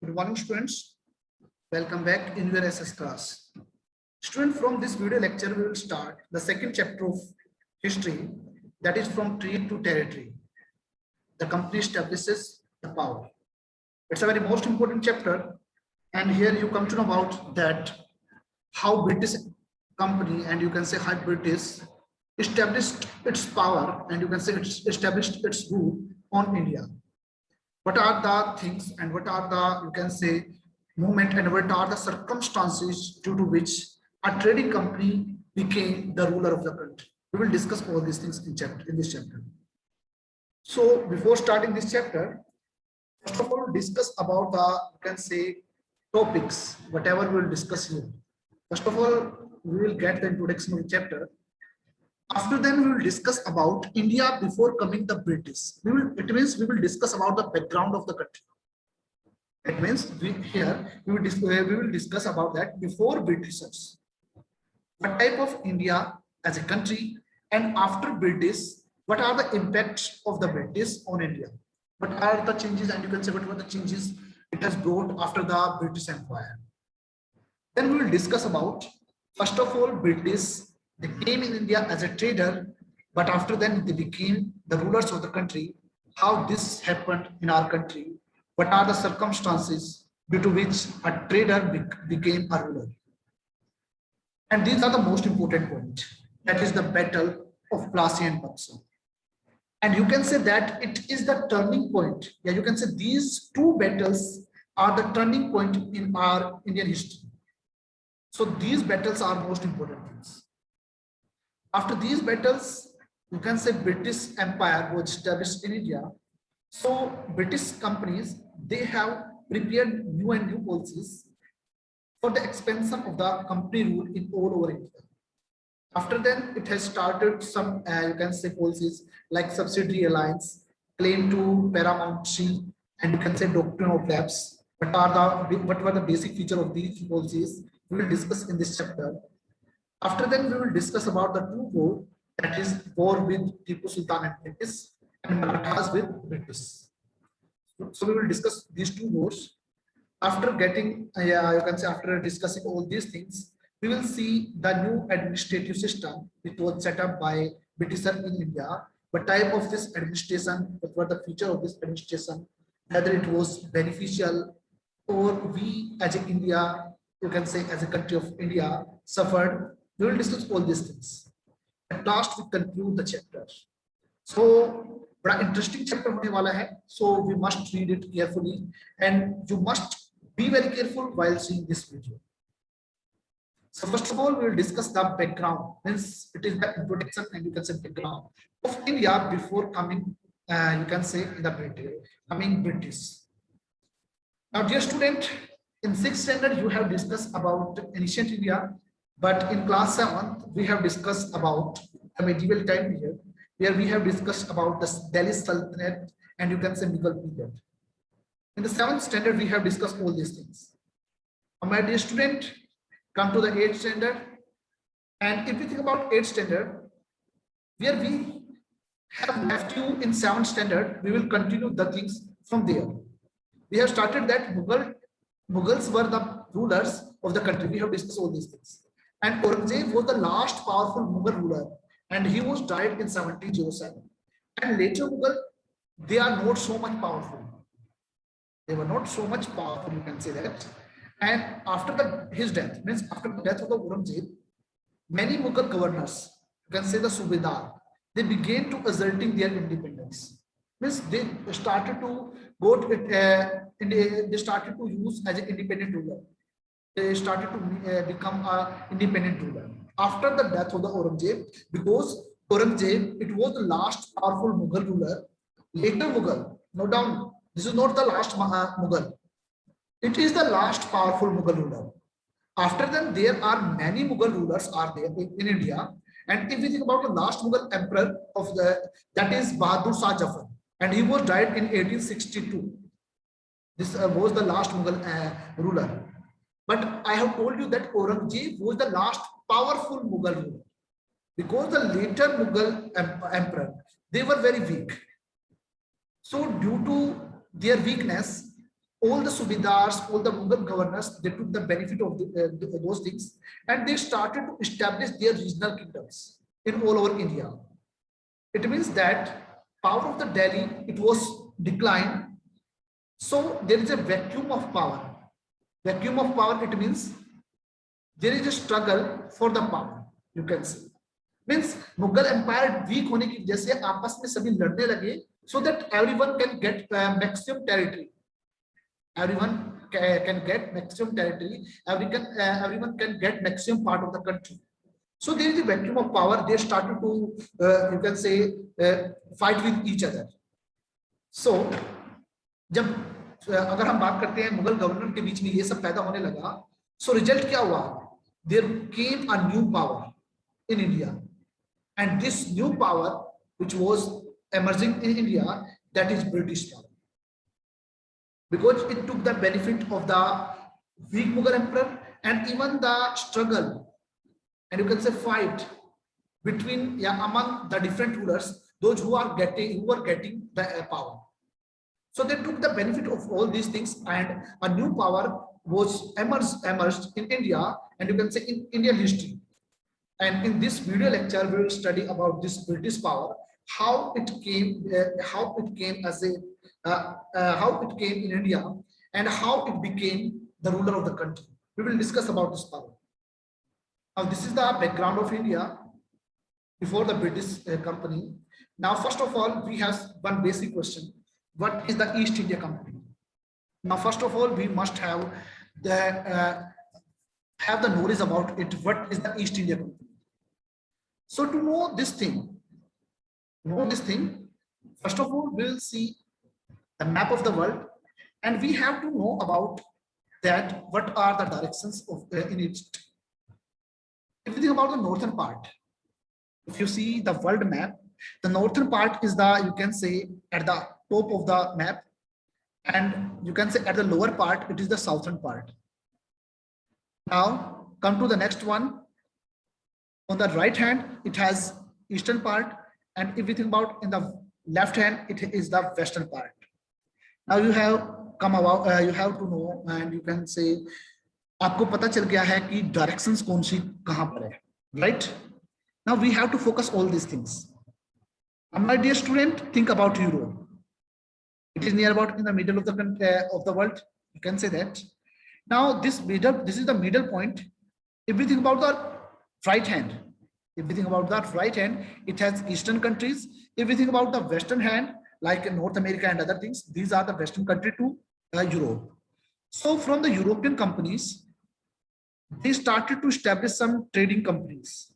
Good morning, students. Welcome back in your SS class. Student, from this video lecture, we will start the second chapter of history, that is from trade to territory. The company establishes the power. It's a very most important chapter, and here you come to know about that how British company, and you can say how British established its power, and you can say it's established its rule on India. What are the things and what are the, you can say, movement, and what are the circumstances due to which a trading company became the ruler of the country? We will discuss all these things in this chapter. So before starting this chapter, first of all, discuss about the, you can say, topics, whatever we will discuss here. First of all, we will get the introduction of the chapter. After then, we will discuss about India before coming the British. It means we will discuss about the background of the country. It means we will discuss about that before Britishers. What type of India as a country, and after British, what are the impacts of the British on India? What are the changes, and you can say what were the changes it has brought after the British Empire. Then we will discuss about, first of all, British. They came in India as a trader, but after then they became the rulers of the country. How this happened in our country? What are the circumstances due to which a trader became a ruler? And these are the most important point. That is the Battle of Plassey and Buxar. And you can say that it is the turning point. Yeah, you can say these two battles are the turning point in our Indian history. So these battles are most important things. After these battles, you can say British Empire was established in India. So British companies, they have prepared new and new policies for the expansion of the company rule in all over India. After then, it has started some, you can say, policies like subsidiary alliance, claim to paramountcy, and you can say doctrine of lapse. What were the basic feature of these policies? We will discuss in this chapter. After then, we will discuss about the two war, that is war with Tipu Sultan and British, and Marathas with British. So we will discuss these two wars. After getting, you can say, after discussing all these things, we will see the new administrative system which was set up by British in India. What type of this administration, what were the feature of this administration, whether it was beneficial, or we as a India, you can say as a country of India, suffered. We will discuss all these things. At last, we conclude the chapter. So, बड़ा interesting chapter होने वाला है. So we must read it carefully, and you must be very careful while seeing this video. So first of all, we will discuss the background. Means it is the introduction, and you can say background of India before coming. You can say in the British. Now, dear student, in 6th standard you have discussed about ancient India. But in class 7th, we have discussed about the medieval time period, where we have discussed about the Delhi Sultanate, and you can say Mughal period. In the 7th standard, we have discussed all these things. My dear student, come to the 8th standard. And if you think about 8th standard, where we have left you in 7th standard, we will continue the things from there. We have started that Mughals were the rulers of the country. We have discussed all these things. And Aurangzeb was the last powerful Mughal ruler, and he was died in 1707. And later Mughal, they are not so much powerful. They were not so much powerful, you can say that. And after his death, means after the death of the Aurangzeb, many Mughal governors, you can say the Subedar, they began to asserting their independence. Means they started to vote they started to use as an independent ruler. They started to become an independent ruler after the death of the Aurangzeb, because Aurangzeb, it was the last powerful Mughal ruler. Later Mughal, no doubt, this is not the last Mughal. It is the last powerful Mughal ruler. After them, there are many Mughal rulers are there in India. And if we think about the last Mughal emperor of that is Bahadur Shah Jafar, and he was died in 1862. This was the last Mughal ruler. But I have told you that Aurangzeb was the last powerful Mughal ruler, because the later Mughal emperor, they were very weak. So due to their weakness, all the Subidars, all the Mughal governors, they took the benefit of those things, and they started to establish their regional kingdoms in all over India. It means that power of the Delhi, it was declined. So there is a vacuum of power. Vacuum of power, it means there is a struggle for the power, you can say. Means Mughal Empire weak होने की वजह से आपस में सभी लड़ने लगे, so that everyone can get maximum territory. Everyone can get maximum territory. Everyone can get maximum part of the country. So there is a vacuum of power. They started to, you can say, fight with each other. So जब अगर हम बात करते हैं Mughal governor के बीच में ये सब पैदा होने लगा, so result क्या हुआ? There came a new power in India, and this new power which was emerging in India, that is British power, because it took the benefit of the weak Mughal emperor and even the struggle, and you can say fight between among the different rulers, those who were getting the power. So they took the benefit of all these things, and a new power was emerged in India, and you can say in Indian history. And in this video lecture, we will study about this British power, how it came as a how it came in India, and how it became the ruler of the country. We will discuss about this power. Now, this is the background of India before the British company. Now, first of all, we have one basic question: what is the East India Company? Now, first of all, we must have the knowledge about it. What is the East India Company? So, to know this thing, first of all, we will see the map of the world, and we have to know about that. What are the directions of in East? If you think about the northern part, if you see the world map, the northern part is the, you can say, at the top of the map, and you can say at the lower part it is the southern part. Now come to the next one. On the right hand it has eastern part, and if you think about in the left hand, it is the western part. Now you have you have to know, and you can say आपको पता चल गया है कि directions कौन सी कहां पर है, right? Now we have to focus all these things. My dear student, think about Europe. It is near about in the middle of the world. You can say that. Now this is the middle point. If we think about the right hand, it has eastern countries. If we think about the western hand, like North America and other things, these are the western country to Europe. So from the European companies, they started to establish some trading companies.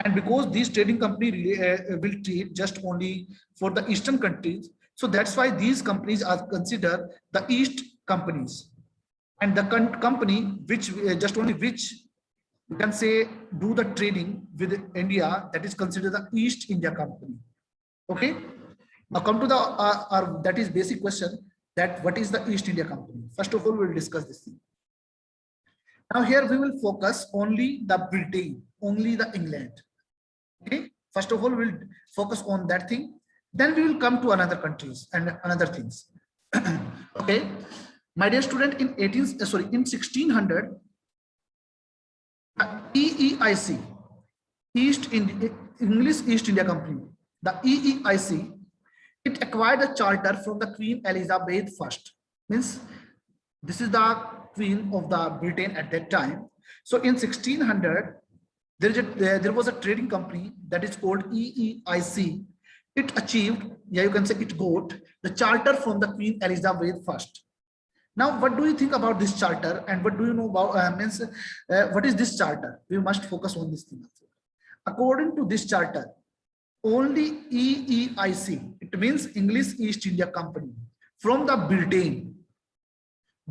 And because these trading companies will trade just only for the eastern countries, so that's why these companies are considered the East companies. And the company which you can say do the trading with India, that is considered the East India Company. Okay. Now come to the that is basic question, that what is the East India Company? First of all, we will discuss this thing. Now here we will focus only the Britain, only the England. Okay. First of all, we'll focus on that thing. Then we will come to another countries and another things. Okay. My dear student, in 1600, EEIC, English East India Company, the EEIC, it acquired a charter from the Queen Elizabeth I. Means this is the Queen of the Britain at that time. So in 1600, there was a trading company that is called EEIC. It achieved, you can say it got the charter from the Queen Elizabeth I. Now, what do you think about this charter, and what do you know about what is this charter? We must focus on this thing. According to this charter, only EEIC, it means English East India Company, from the Britain,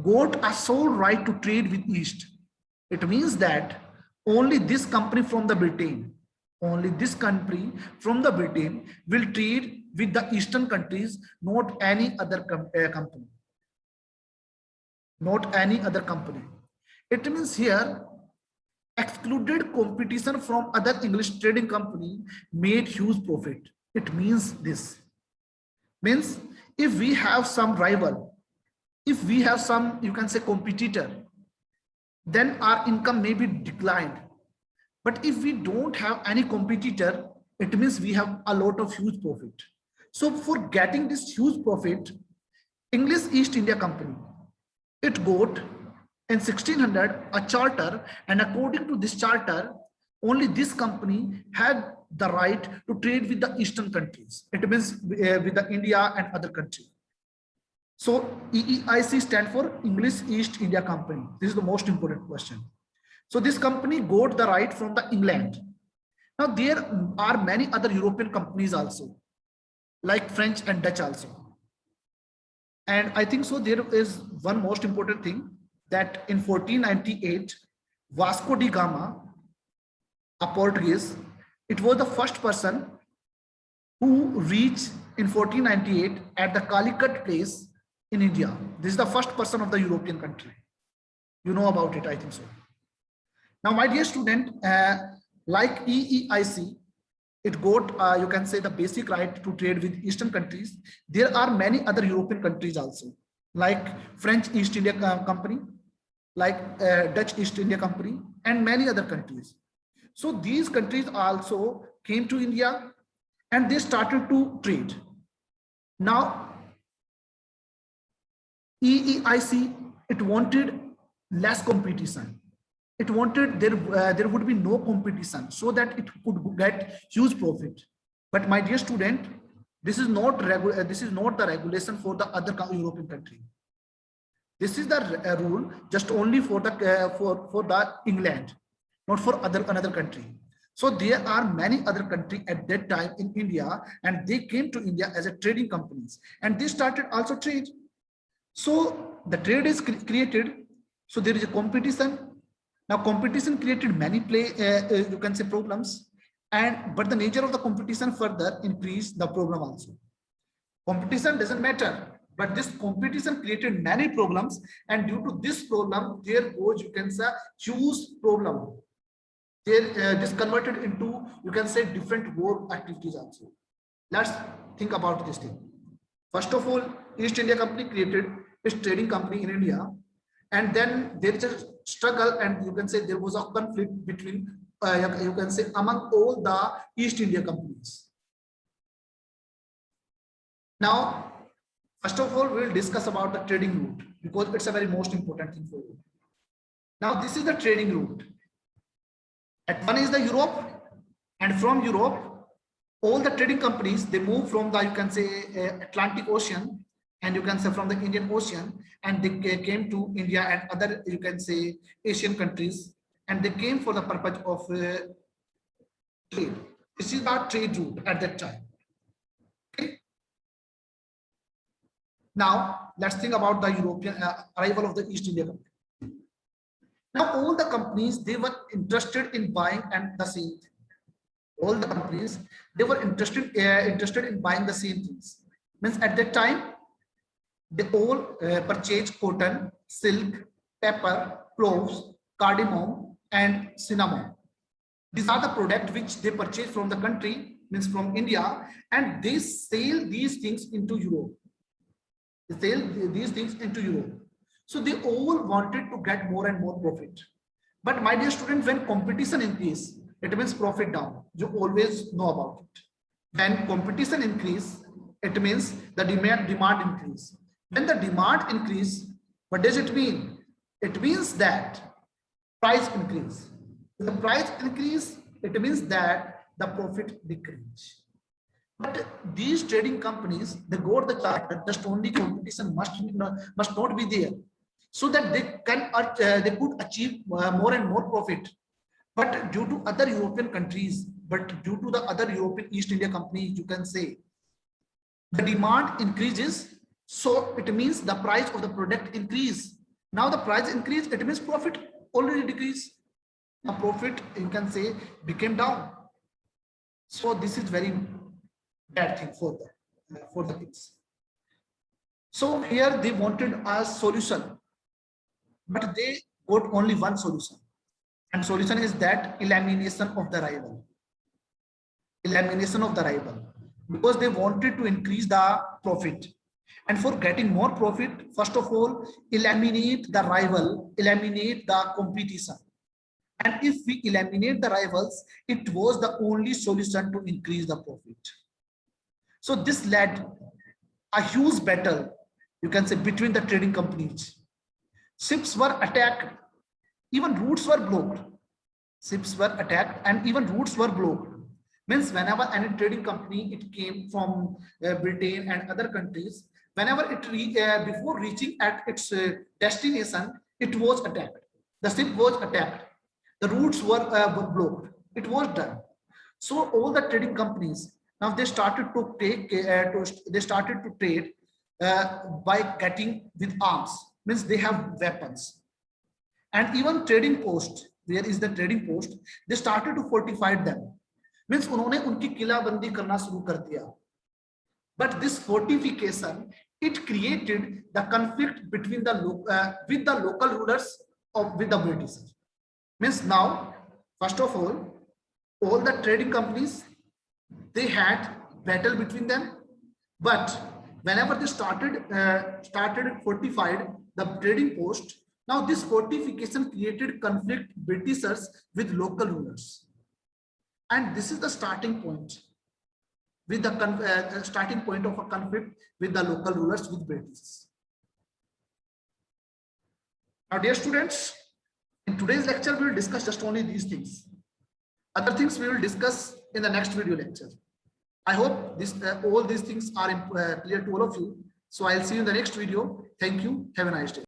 got a sole right to trade with East. It means that only this company from the Britain, will trade with the Eastern countries, not any other company. Not any other company. It means here excluded competition from other English trading company made huge profit. It means this. Means if we have some rival if we have some, you can say, competitor, then our income may be declined. But if we don't have any competitor, it means we have a lot of huge profit. So for getting this huge profit, English East India Company, it got in 1600 a charter, and according to this charter, only this company had the right to trade with the eastern countries. It means with the India and other countries. So EEIC stand for English East India Company. This is the most important question. So this company got the right from the England. Now there are many other European companies also, like French and Dutch also. And I think so there is one most important thing, that in 1498, Vasco da Gama, a Portuguese, it was the first person who reached in 1498 at the Calicut place in India. This is the first person of the European country. You know about it, I think so. Now, my dear student, like EEIC, it got, you can say, the basic right to trade with Eastern countries. There are many other European countries also, like French East India Company, like Dutch East India Company, and many other countries. So these countries also came to India and they started to trade. Now, EEIC, it wanted less competition. It wanted there would be no competition so that it could get huge profit. But my dear student, this is not the regulation for the other European country. This is the rule just only for the for the England, not for another country. So there are many other countries at that time in India, and they came to India as a trading companies, and they started also trade. So the trade is created. So there is a competition. Now competition created many you can say problems, but the nature of the competition further increased the problem also. Competition doesn't matter, but this competition created many problems, and due to this problem, there was, you can say, huge problem. This converted into, you can say, different war activities also. Let's think about this thing. First of all, East India Company created its trading company in India, and then there is a struggle, and you can say there was a conflict between, you can say, among all the East India companies. Now, first of all, we will discuss about the trading route, because it's a very most important thing for you. Now, this is the trading route. At one is the Europe, and from Europe, all the trading companies, they move from the, you can say, Atlantic Ocean, and you can say from the Indian Ocean, and they came to India and other, you can say, Asian countries, and they came for the purpose of trade. This is our trade route at that time. Okay. Now, let's think about the European arrival of the East India Company. Now, all the companies, they were interested in buying and the same thing. All the companies, they were interested in buying the same things. Means at that time, they all purchased cotton, silk, pepper, cloves, cardamom, and cinnamon. These are the products which they purchase from the country, means from India, and they sell these things into Europe. They sell these things into Europe. So they all wanted to get more and more profit. But my dear students, when competition increases, it means profit down. You always know about it. When competition increases, it means the demand increase. When the demand increase, what does it mean? It means that price increase. When the price increase, it means that the profit decrease. But these trading companies, they got the charter just only competition must not be there, so that they could achieve more and more profit. But due to other European countries, due to the other European East India Company, you can say, the demand increases, so it means the price of the product increase. Now the price increase, it means profit already decrease. The profit, you can say, became down. So this is very bad thing for the kids. So here they wanted a solution, but they got only one solution, and solution is that elimination of the rival. Elimination of the rival, because they wanted to increase the profit. And for getting more profit, first of all, eliminate the rival, eliminate the competition. And if we eliminate the rivals, it was the only solution to increase the profit. So this led a huge battle, you can say, between the trading companies. Ships were attacked, even routes were blocked. Ships were attacked and even routes were blocked. Means whenever any trading company, it came from Britain and other countries, whenever before reaching at its destination, it was attacked. The ship was attacked. The routes were blocked. It was done. So all the trading companies, now they started to trade by getting with arms, means they have weapons. And even trading post, where is the trading post, they started to fortify them, means उन्होंने उनकी किलाबंदी करना शुरू कर दिया. But this fortification, it created the conflict between the with the local rulers with the British. Means now, first of all the trading companies, they had battle between them, but whenever they started fortified the trading post, now this fortification created conflict Britishers with local rulers, and this is the starting point with the starting point of a conflict with the local rulers with British. Now, dear students, in today's lecture we will discuss just only these things. Other things we will discuss in the next video lecture. I hope this all these things are clear to all of you. So I'll see you in the next video. Thank you. Have a nice day.